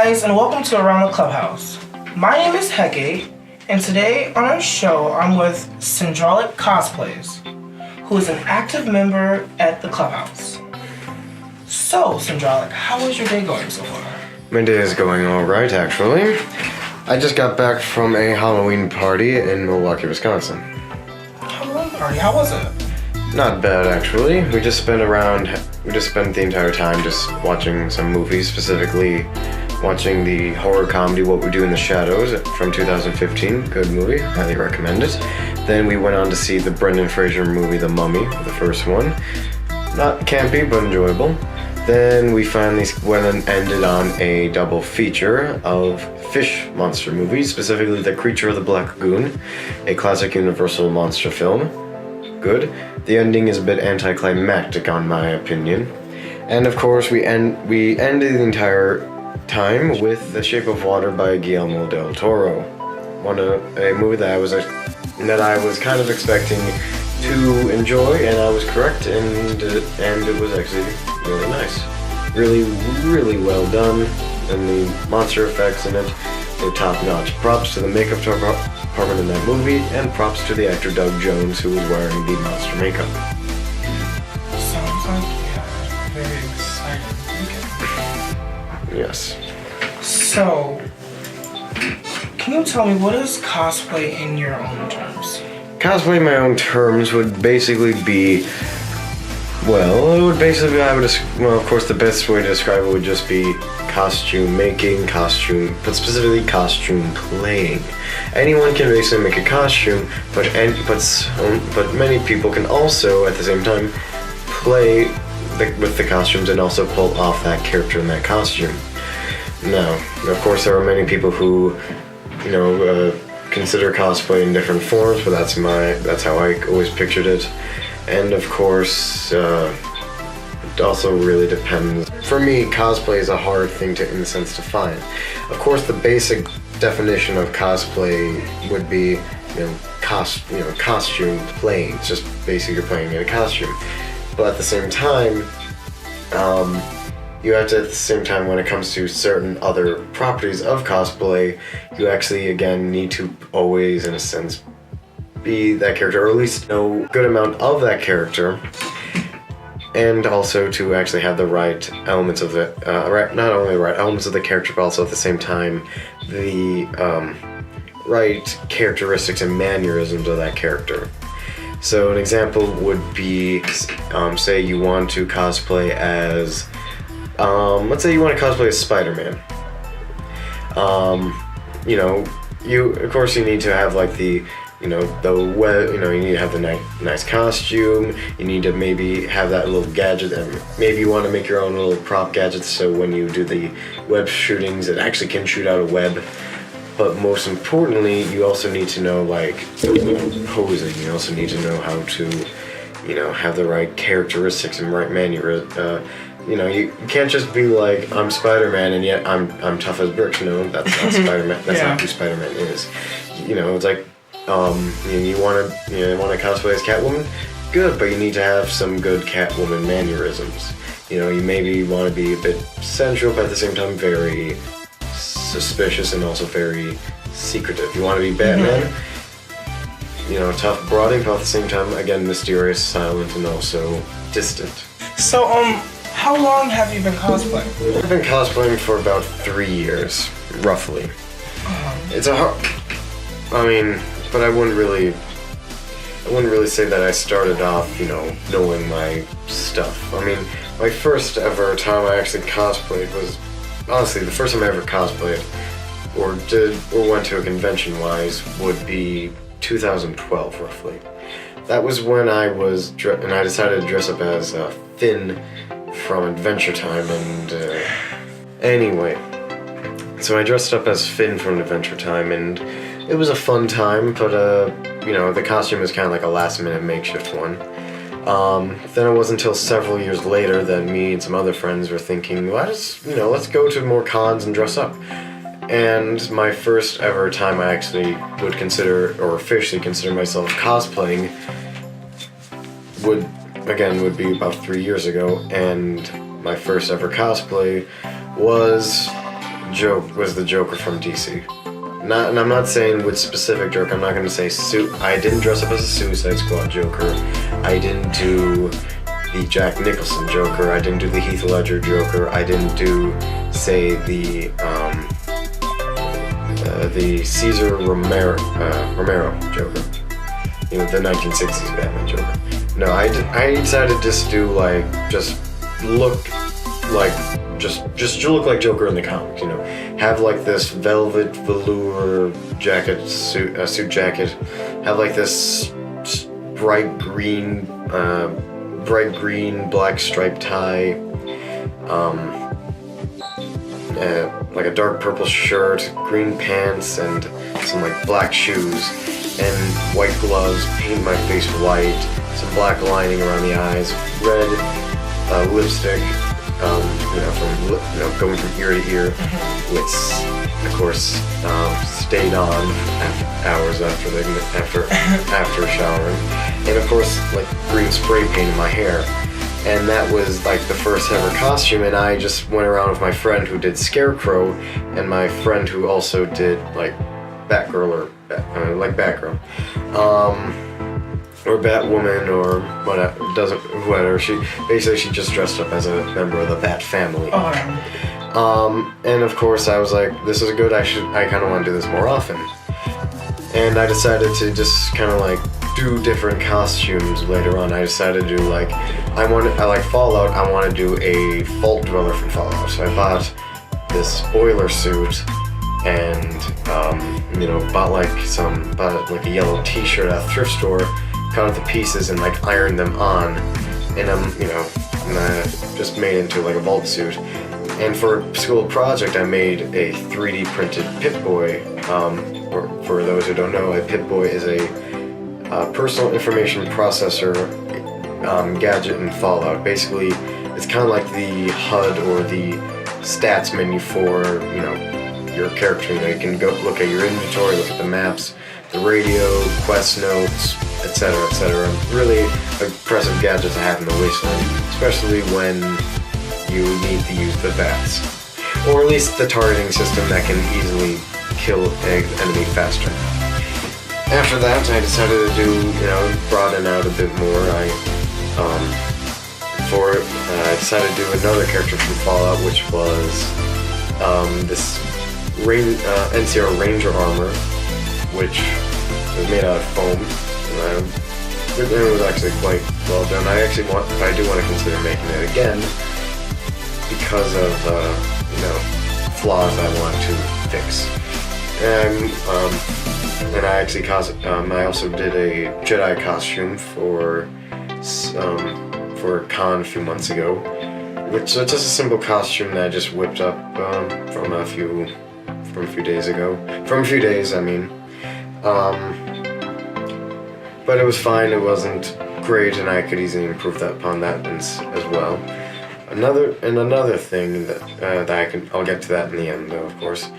guys, and welcome to Around the Clubhouse. My name is Hege, and today on our show I'm with Syndraulic Cosplays, who is an active member at the Clubhouse. So, Syndraulic, how is your day going so far? My day is going alright, actually. I just got back from a Halloween party in Milwaukee, Wisconsin. Halloween party? How was it? Not bad, actually. We just spent the entire time just watching some movies, specifically watching the horror comedy What We Do in the Shadows from 2015. Good movie, highly recommend it. Then we went on to see the Brendan Fraser movie, The Mummy, the first one. Not campy, but enjoyable. Then we finally went and ended on a double feature of fish monster movies, specifically The Creature of the Black Lagoon, a classic Universal monster film. Good. The ending is a bit anticlimactic, on my opinion. And of course, we ended the entire time with The Shape of Water by Guillermo del Toro, a movie that I was kind of expecting to enjoy, and I was correct, and it was actually really nice, really well done, and the monster effects in it, they're top notch. Props to the makeup department in that movie, and props to the actor Doug Jones, who was wearing the monster makeup. Sounds like you had a very exciting weekend. Yes. So, can you tell me, what is cosplay in your own terms? Cosplay in my own terms would basically be, of course the best way to describe it would just be costume making, but specifically costume playing. Anyone can basically make a costume, but many people can also, at the same time, play with the costumes and also pull off that character in that costume. Now, of course, there are many people who, consider cosplay in different forms, but that's how I always pictured it. And of course, it also really depends. For me, cosplay is a hard thing in the sense to find. Of course, the basic definition of cosplay would be, costume playing. It's just basically you're playing in a costume. But at the same time, you have to, at the same time, when it comes to certain other properties of cosplay, you actually, again, need to always, in a sense, be that character, or at least know a good amount of that character, and also to actually have the right elements of not only the right elements of the character, but also at the same time, the right characteristics and mannerisms of that character. So an example would be, say you want to cosplay as, let's say you want to cosplay as Spider-Man. Of course you need to have like you need to have the nice costume, you need to maybe have that little gadget, and maybe you want to make your own little prop gadgets so when you do the web shootings it actually can shoot out a web. But most importantly, you also need to know posing. You also need to know how to, have the right characteristics and right mannerism. You can't just be like, I'm Spider-Man and yet I'm tough as bricks. No, that's not Spider-Man. That's not who Spider-Man is. It's like, you want to cosplay as Catwoman? Good, but you need to have some good Catwoman mannerisms. You maybe want to be a bit sensual, but at the same time very suspicious and also very secretive. You want to be Batman? Tough, brooding, but at the same time, again, mysterious, silent, and also distant. So, how long have you been cosplaying? I've been cosplaying for about 3 years, roughly. It's a hard... but I wouldn't really say that I started off, knowing my stuff. My first ever time I actually cosplayed was, honestly, the first time I ever cosplayed, or went to a convention-wise, would be 2012, roughly. That was when I decided to dress up as Finn from Adventure Time, and anyway, so I dressed up as Finn from Adventure Time, and it was a fun time, but the costume was kind of like a last-minute makeshift one. Then it wasn't until several years later that me and some other friends were thinking, let's go to more cons and dress up. And my first ever time I actually would consider, or officially consider myself cosplaying, would be about 3 years ago, and my first ever cosplay was was the Joker from DC. And I'm not saying which specific Joker. I'm not going to say I didn't dress up as a Suicide Squad Joker. I didn't do the Jack Nicholson Joker. I didn't do the Heath Ledger Joker. I didn't do, say, the Cesar Romero Joker. You know, the 1960s Batman Joker. No, I decided to just do just look like Joker in the comics. You know, have like this velvet velour jacket, suit jacket. Have like this bright green, black striped tie. Like a dark purple shirt, green pants, and some like black shoes, and white gloves. Paint my face white. Some black lining around the eyes. Red lipstick. Going from ear to ear, which of course stayed on hours after showering, and of course like green spray paint in my hair. And that was like the first ever costume, and I just went around with my friend who did Scarecrow, and my friend who also did like Batgirl Batgirl, or Batwoman, or whatever. She just dressed up as a member of the Bat family. And of course I was like, this is good. I kind of want to do this more often. And I decided to just kind of like do different costumes later on. I decided to do I like Fallout. I want to do a Vault Dweller from Fallout. So I bought this boiler suit and bought like a yellow T-shirt at a thrift store, cut out the pieces and like ironed them on, and I just made it into like a vault suit. And for a school project, I made a 3D printed Pip-Boy. For those who don't know, a Pip-Boy is a personal information processor gadget in Fallout. Basically, it's kind of like the HUD or the stats menu for your character. You can go look at your inventory, look at the maps, the radio, quest notes, etc., etc. Really impressive gadget to have in the wasteland, especially when you need to use the bats, or at least the targeting system that can easily kill an enemy faster. After that, I decided to do, broaden out a bit more. I decided to do another character from Fallout, which was this NCR Ranger armor, which was made out of foam. It was actually quite well done. I do want to consider making it again because of flaws I want to fix. And I actually I also did a Jedi costume for a con a few months ago, which was just a simple costume that I just whipped up from a few days. I mean, but it was fine. It wasn't great, and I could easily improve upon that as well. Another thing that I'll get to that in the end, though, of course.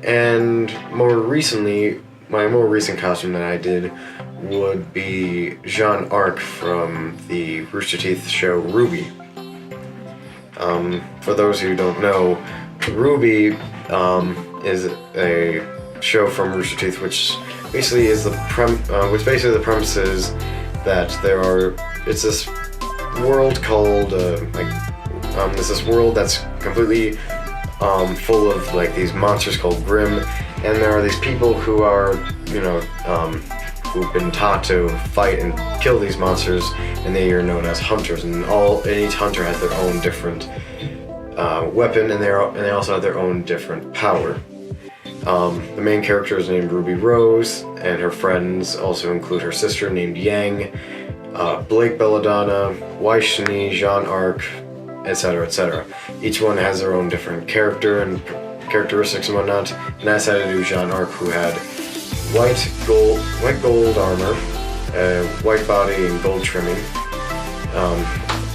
And more recently, my more recent costume that I did would be Jeanne Arc from the Rooster Teeth show Ruby. For those who don't know, Ruby is a show from Rooster Teeth, which basically is the premise is that it's this world called there's this world that's completely full of like these monsters called Grimm, and there are these people who are who've been taught to fight and kill these monsters, and they are known as hunters, and each hunter has their own different weapon, and they also have their own different power. The main character is named Ruby Rose, and her friends also include her sister named Yang, Blake Belladonna, Waishni, Jeanne Arc, etc., etc. Each one has their own different character and characteristics and whatnot. And I decided to do Jeanne Arc, who had white gold armor, white body and gold trimming.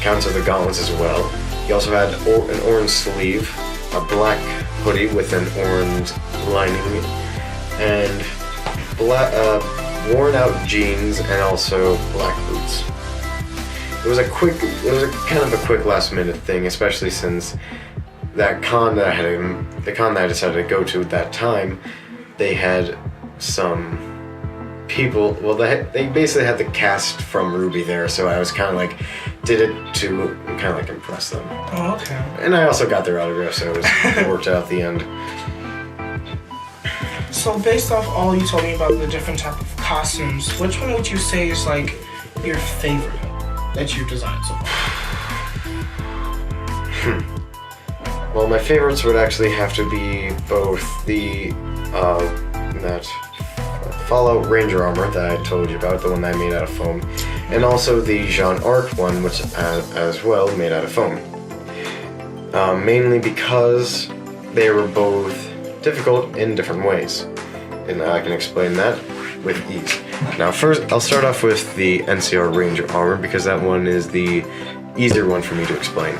Counts of the gauntlets as well. He also had an orange sleeve, a black hoodie with an orange lining, and worn out jeans, and also black boots. It was a kind of a quick last minute thing, especially since that con that the con that I decided to go to at that time, they had some people. Well, they basically had the cast from RWBY there, so I was kind of like did it to kind of like impress them. Oh, okay. And I also got their autograph, so it worked out at the end. So based off all you told me about the different type of costumes, which one would you say is like your favorite that you've designed so far? Well, my favorites would actually have to be both the that Fallout Ranger armor that I told you about, the one that I made out of foam, and also the Jean Arc one, which as well made out of foam. Mainly because they were both difficult in different ways, and I can explain that with ease. Now, first, I'll start off with the NCR Ranger armor because that one is the easier one for me to explain.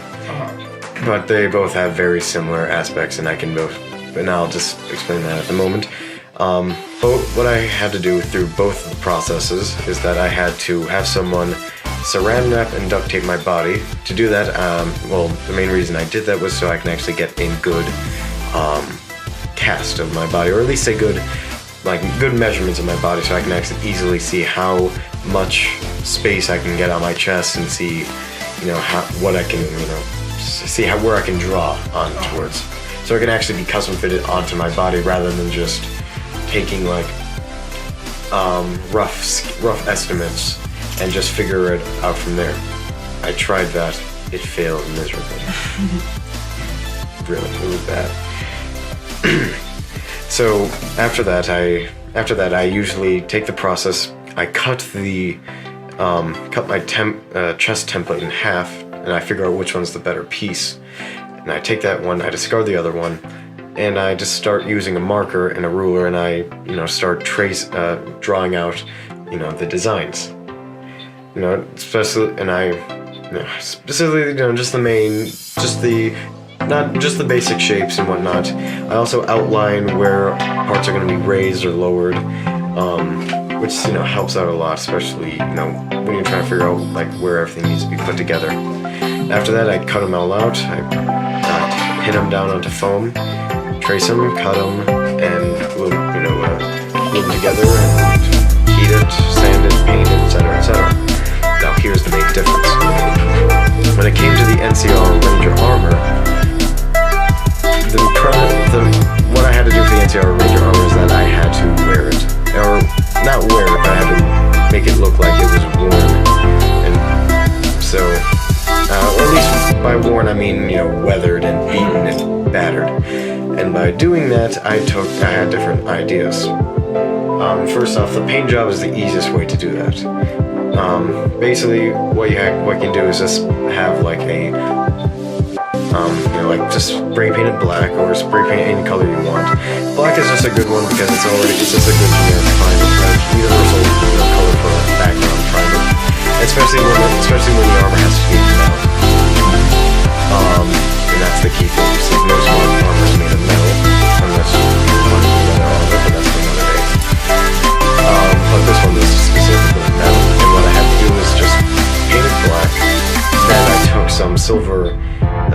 But they both have very similar aspects, and I'll just explain that at the moment. What I had to do through both of the processes is that I had to have someone saran wrap and duct tape my body. To do that, the main reason I did that was so I can actually get a good cast of my body, or at least good measurements of my body, so I can actually easily see how much space I can get on my chest and see, what I can, see where I can draw on towards. So it can actually be custom fitted onto my body rather than just taking rough estimates and just figure it out from there. I tried that. It failed miserably. Really, it was bad. So after that, I usually take the process. I cut my chest template in half, and I figure out which one's the better piece. And I take that one, I discard the other one, and I just start using a marker and a ruler, and I, start drawing out, the designs. Specifically, not just the basic shapes and whatnot. I also outline where parts are going to be raised or lowered, which helps out a lot, especially when you're trying to figure out where everything needs to be put together. After that, I cut them all out. I pin them down onto foam, trace them, cut them, and glue them together and heat it, sand it, paint it, etc., etc. Now here's the main difference. When it came to the NCR Ranger armor, what I had to do for the NCR Ranger armor is that I had to wear it. Or, not wear it, but I had to make it look like it was worn. And so, or at least by worn I mean, weathered and beaten and battered. And by doing that, I had different ideas. First off, the paint job is the easiest way to do that. Basically, what you can do is just have just spray paint it black or spray paint any color you want. Black is just a good one because it's just a good generic primer, universal color for a background primer. Especially when the armor has to be metal. And that's the key thing. So most armor is made of metal, unless you want to do leather armor, but that's for another day. But this one is specifically metal, and what I had to do is just paint it black. Then I took some silver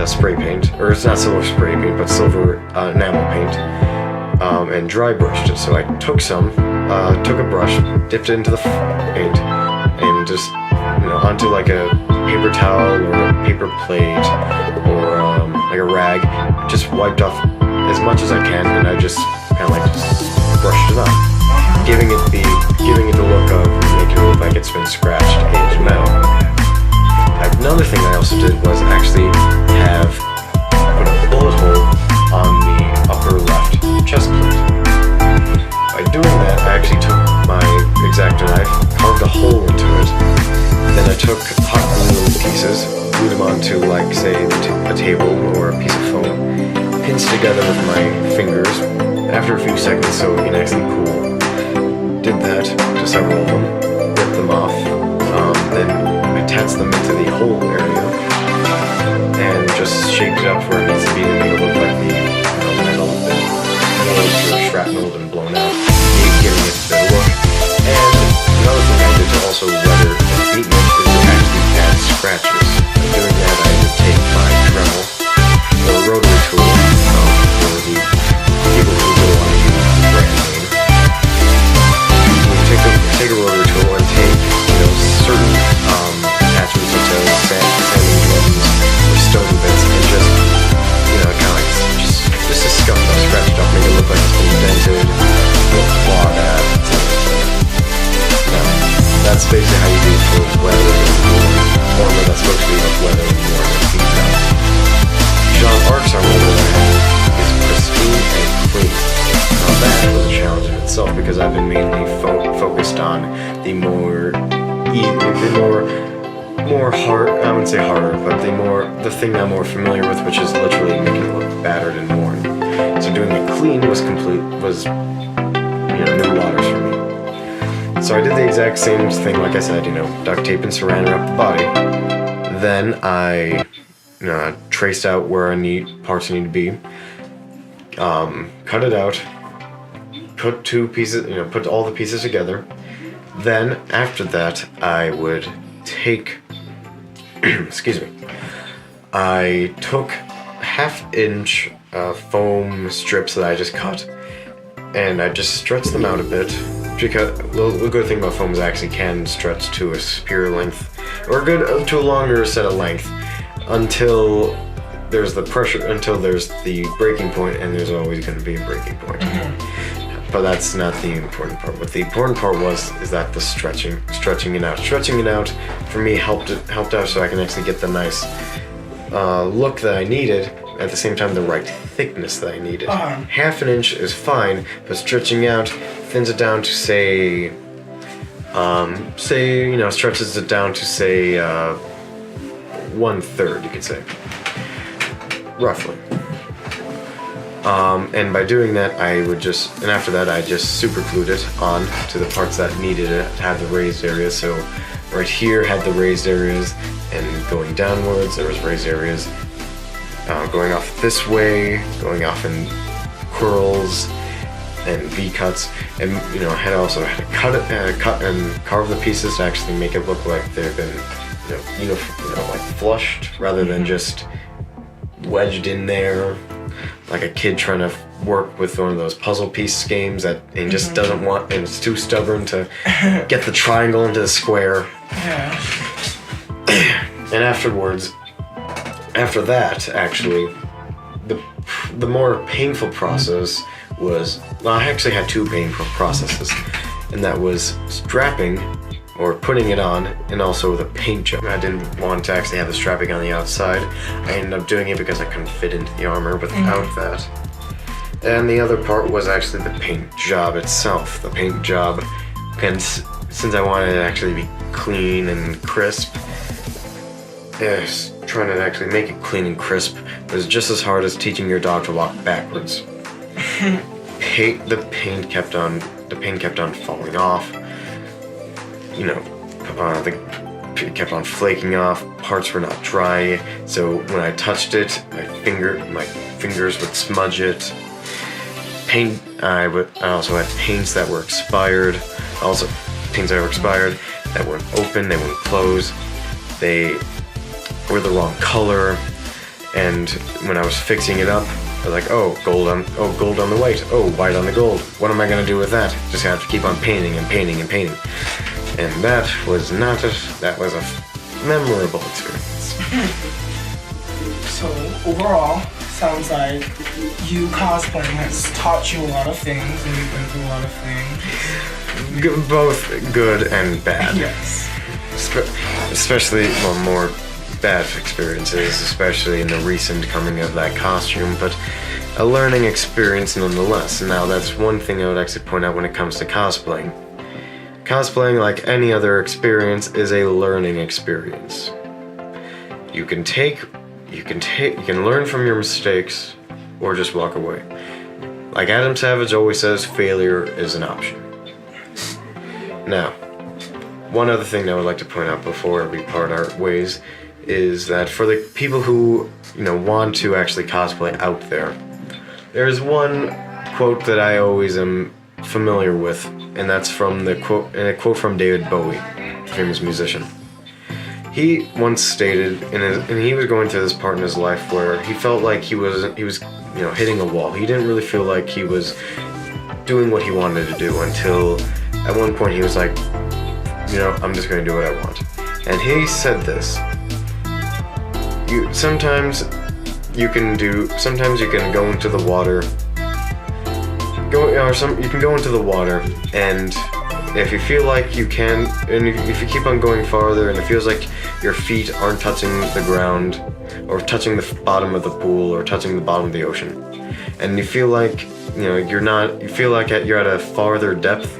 spray paint, or it's not silver spray paint, but silver enamel paint, and dry brushed it. So I took a brush, dipped it into the paint, and just onto a paper towel or a paper plate or a rag, just wiped off as much as I can, and I just kind of brushed it up, giving it the look of making it look like it's been scratched, aged metal. Another thing I also did was actually put a bullet hole on the upper left chest plate. By doing that, I actually took my X-Acto knife, carved a hole into it, then I took hot glue pieces, glued them onto, say, a table or a piece of foam, pinched together with my fingers after a few seconds so it can actually cool. Did that to several of them, ripped them off, then attached them into the hole area, and just shaped it up where it needs to be to make it look like the metal has been molded or shrapneled and blown out, giving it the look. And another thing I did to also weather and beaten it is to actually add scratches. And doing that, I would take my Dremel or rotary tool That's basically how you do it for weather or armor that's supposed to be like weather or female. Jean Arc's armor is pristine and clean. Now that was a challenge in itself because I've been mainly focused on the more hard, I wouldn't say harder, but the thing I'm more familiar with, which is literally making it look battered and worn. So doing it clean was new waters for me. So I did the exact same thing, like I said, duct tape and saran wrap the body. Then I traced out where parts need to be, cut it out, put put all the pieces together. Then after that, I would take, I took 1/2 inch foam strips that I just cut, and I just stretched them out a bit. Because the good thing about foam is it actually can stretch to a superior length, or to a longer set of length, until there's the breaking point, and there's always going to be a breaking point. But that's not the important part. What the important part is that the stretching it out for me helped out so I can actually get the nice look that I needed. At the same time, the right thickness that I needed. 1/2 inch is fine, but stretching out thins it down to say stretches it down to say 1/3, you could say, roughly. And by doing that, after that, I just super glued it on to the parts that needed it to have the raised areas. So right here had the raised areas, and going downwards, there was raised areas. Going off this way, going off in curls and V-cuts, and I had to cut and carve the pieces to actually make it look like they've been, like flushed rather than just wedged in there, like a kid trying to work with one of those puzzle piece games and just doesn't want, and it's too stubborn to get the triangle into the square. Yeah. And after that, actually, the more painful process was, I actually had 2 painful processes, and that was strapping, or putting it on, and also the paint job. I didn't want to actually have the strapping on the outside. I ended up doing it because I couldn't fit into the armor without that. And the other part was actually the paint job itself. The paint job, and since I wanted it to actually be clean and crisp, trying to actually make it clean and crisp was just as hard as teaching your dog to walk backwards. The paint kept on falling off. It kept on flaking off. Parts were not dry, so when I touched it, my fingers would smudge it. Paint. I also had paints that were expired. That weren't open. They wouldn't close. They were the wrong color, and when I was fixing it up, I was like, gold on the white, white on the gold. What am I gonna do with that? Just have to keep on painting and painting and painting. And that was a memorable experience. So overall, sounds like you cosplaying has taught you a lot of things, and you've been through a lot of things. Both good and bad. Yes. Especially, more bad experiences, especially in the recent coming of that costume, but a learning experience nonetheless. Now, that's one thing I would actually point out when it comes to cosplaying. Cosplaying, like any other experience, is a learning experience. You can learn from your mistakes, or just walk away. Like Adam Savage always says, failure is an option. Now, one other thing that I would like to point out before we part our ways is that for the people who want to actually cosplay out there, there's one quote that I always am familiar with, and that's from a quote from David Bowie, the famous musician. He once stated, and he was going through this part in his life where he felt like he was hitting a wall. He didn't really feel like he was doing what he wanted to do until at one point he was like, I'm just going to do what I want. And he said this. Sometimes you can go into the water. You can go into the water, and if you feel like you can, and if you keep on going farther and it feels like your feet aren't touching the ground or touching the bottom of the pool or touching the bottom of the ocean, and you feel like you feel like you're at a farther depth,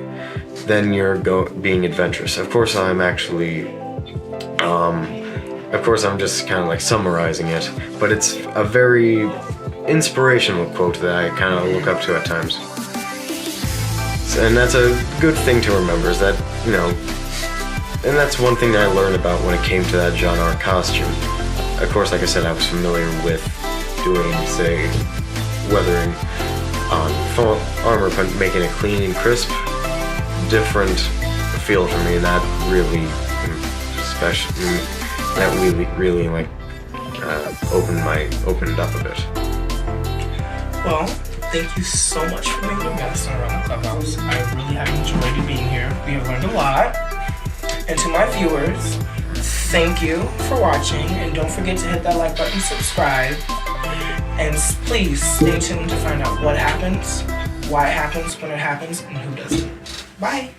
then you're being adventurous. Of course, I'm just kind of like summarizing it, but it's a very inspirational quote that I kind of look up to at times. And that's a good thing to remember, is that, and that's one thing that I learned about when it came to that genre costume. Of course, like I said, I was familiar with doing, say, weathering on full armor, but making it clean and crisp, different feel for me. That really special. That really like opened it up a bit. Well, thank you so much for making a medicine around the Clubhouse. I really have enjoyed being here. We have learned a lot. And to my viewers, thank you for watching. And don't forget to hit that like button, subscribe. And please stay tuned to find out what happens, why it happens, when it happens, and who doesn't. Bye.